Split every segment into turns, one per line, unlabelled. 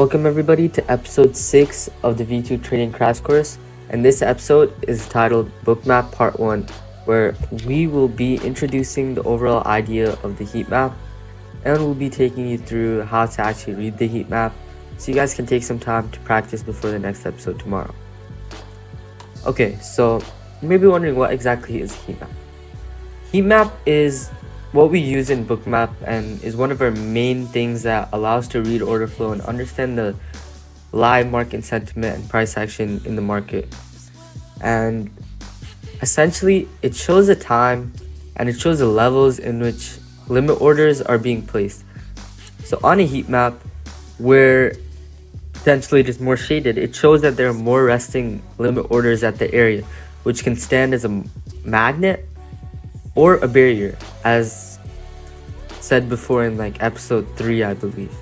Welcome everybody to episode 6 of the V2 Trading Crash Course, and this episode is titled Bookmap Part 1, where we will be introducing the overall idea of the heat map, and we'll be taking you through how to actually read the heat map, so you guys can take some time to practice before the next episode tomorrow. Okay, so you may be wondering what exactly is heat map. Heat map is what we use in Bookmap and is one of our main things that allows to read order flow and understand the live market sentiment and price action in the market. And essentially it shows the time and it shows the levels in which limit orders are being placed. So on a heat map where potentially it is more shaded, it shows that there are more resting limit orders at the area, which can stand as a magnet or a barrier, as said before in episode 3, I believe.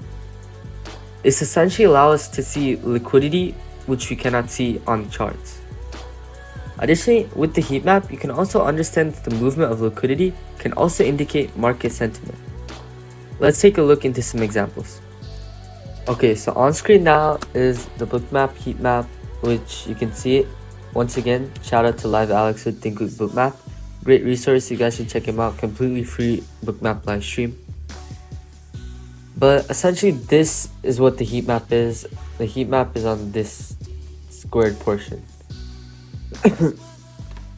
This essentially allows us to see liquidity, which we cannot see on the charts. Additionally, with the heat map, you can also understand that the movement of liquidity can also indicate market sentiment. Let's take a look into some examples. Okay, so on screen now is the Bookmap heat map, which you can see it. Once again, shout out to Live Alex with Think with Bookmap. Great resource, you guys should check him out. Completely free Bookmap live stream. But essentially this is what the heat map is. The heat map is on this squared portion.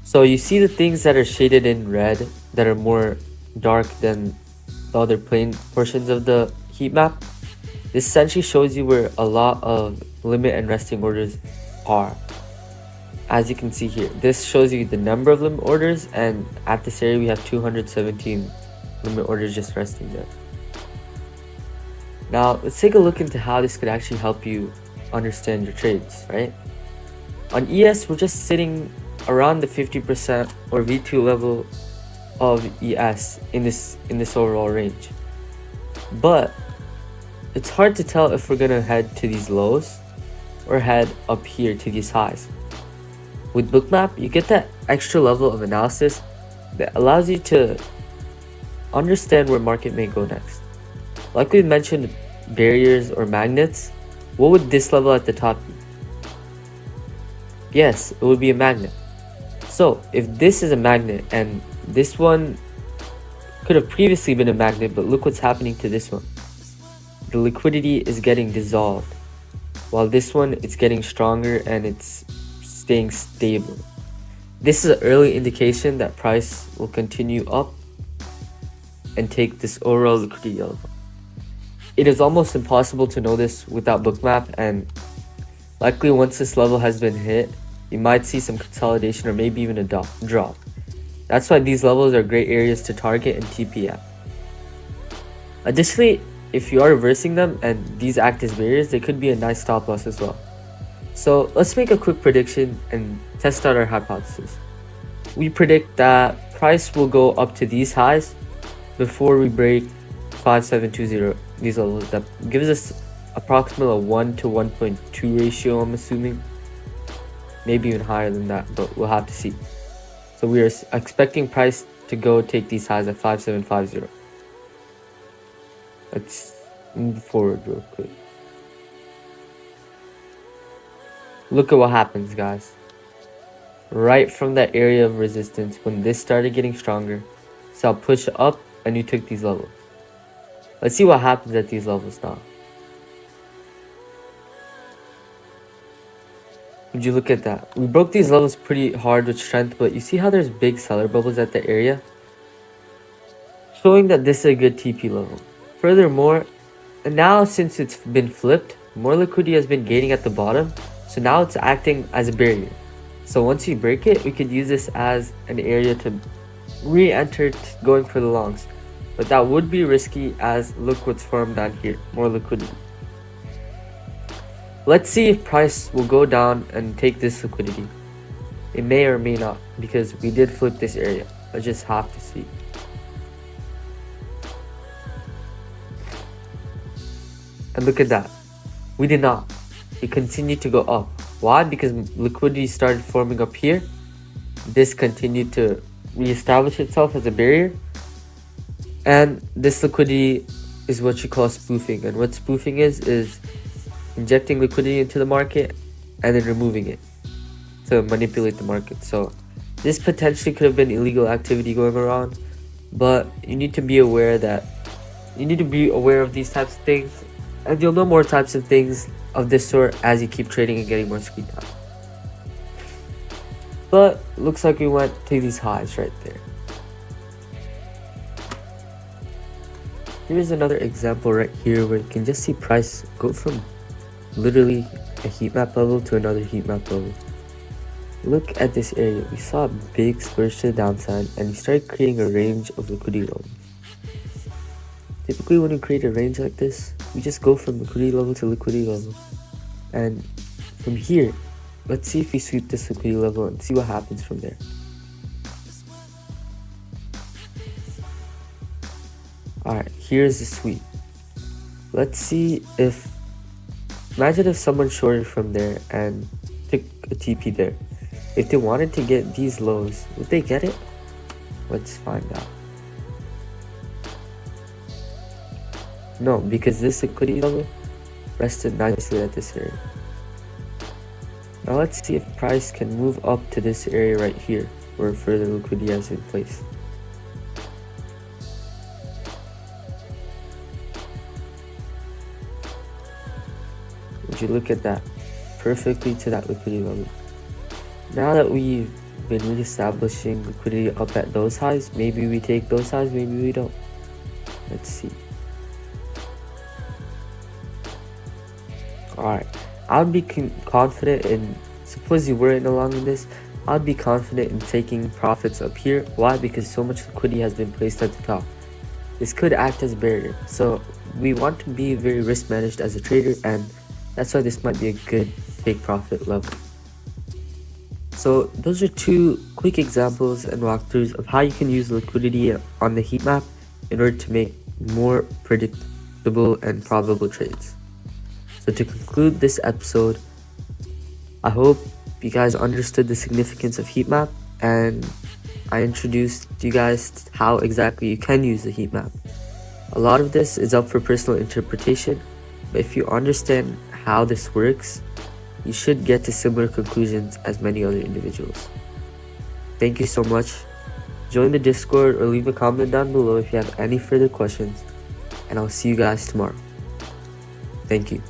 So you see the things that are shaded in red that are more dark than the other plain portions of the heat map. This essentially shows you where a lot of limit and resting orders are. As you can see here, this shows you the number of limit orders, and at this area we have 217 limit orders just resting there. Now let's take a look into how this could actually help you understand your trades, right? On ES, we're just sitting around the 50% or V2 level of ES in this overall range. But it's hard to tell if we're gonna head to these lows or head up here to these highs. With Bookmap, you get that extra level of analysis that allows you to understand where market may go next. Like we mentioned, barriers or magnets, what would this level at the top be? Yes, it would be a magnet. So if this is a magnet and this one could have previously been a magnet, but look what's happening to this one. The liquidity is getting dissolved, while this one it's getting stronger and it's staying stable. This is an early indication that price will continue up and take this overall liquidity level. It is almost impossible to know this without Bookmap, and likely once this level has been hit, you might see some consolidation or maybe even a drop. That's why these levels are great areas to target and TPM. Additionally, if you are reversing them and these act as barriers, they could be a nice stop loss as well. So let's make a quick prediction and test out our hypothesis. We predict that price will go up to these highs before we break 5720, these levels. That gives us approximately a 1 to 1.2 ratio, I'm assuming. Maybe even higher than that, but we'll have to see. So we are expecting price to go take these highs at 5750. Let's move forward real quick. Look at what happens, guys. Right from that area of resistance, when this started getting stronger, so I'll push up and you took these levels. Let's see what happens at these levels now. Would you look at that? We broke these levels pretty hard with strength, but you see how there's big seller bubbles at the area? Showing that this is a good TP level. Furthermore, and now since it's been flipped, more liquidity has been gaining at the bottom. So now it's acting as a barrier. So once you break it, we could use this as an area to re-enter going for the longs. But that would be risky, as look what's formed down here, more liquidity. Let's see if price will go down and take this liquidity. It may or may not, because we did flip this area. I just have to see. And look at that. We did not. It continued to go up. Why? Because liquidity started forming up here. This continued to reestablish itself as a barrier. And this liquidity is what you call spoofing. And what spoofing is injecting liquidity into the market and then removing it to manipulate the market. So this potentially could have been illegal activity going around, but you need to be aware of these types of things, and you'll know more types of things of this sort as you keep trading and getting more screen time. But looks like we went to these highs right there. Here's another example right here where you can just see price go from literally a heat map level to another heat map level. Look at this area. We saw a big spurge to the downside and we started creating a range of liquidity levels. Typically when we create a range like this, we just go from liquidity level to liquidity level. And from here, let's see if we sweep this liquidity level and see what happens from there. Alright, here's the sweep. Let's see if, imagine if someone shorted from there and took a TP there. If they wanted to get these lows, would they get it? Let's find out. No, because this liquidity level rested nicely at this area. Now let's see if price can move up to this area right here where further liquidity has been placed. Would you look at that? Perfectly to that liquidity level. Now that we've been reestablishing liquidity up at those highs, maybe we take those highs, maybe we don't. Let's see. Alright, I would be confident in, suppose you weren't along in this, I would be confident in taking profits up here. Why? Because so much liquidity has been placed at the top. This could act as a barrier. So we want to be very risk managed as a trader, and that's why this might be a good take profit level. So those are two quick examples and walkthroughs of how you can use liquidity on the heat map in order to make more predictable and probable trades. So to conclude this episode, I hope you guys understood the significance of heat map, and I introduced you guys how exactly you can use the heat map. A lot of this is up for personal interpretation, but if you understand how this works, you should get to similar conclusions as many other individuals. Thank you so much. Join the Discord or leave a comment down below if you have any further questions, and I'll see you guys tomorrow. Thank you.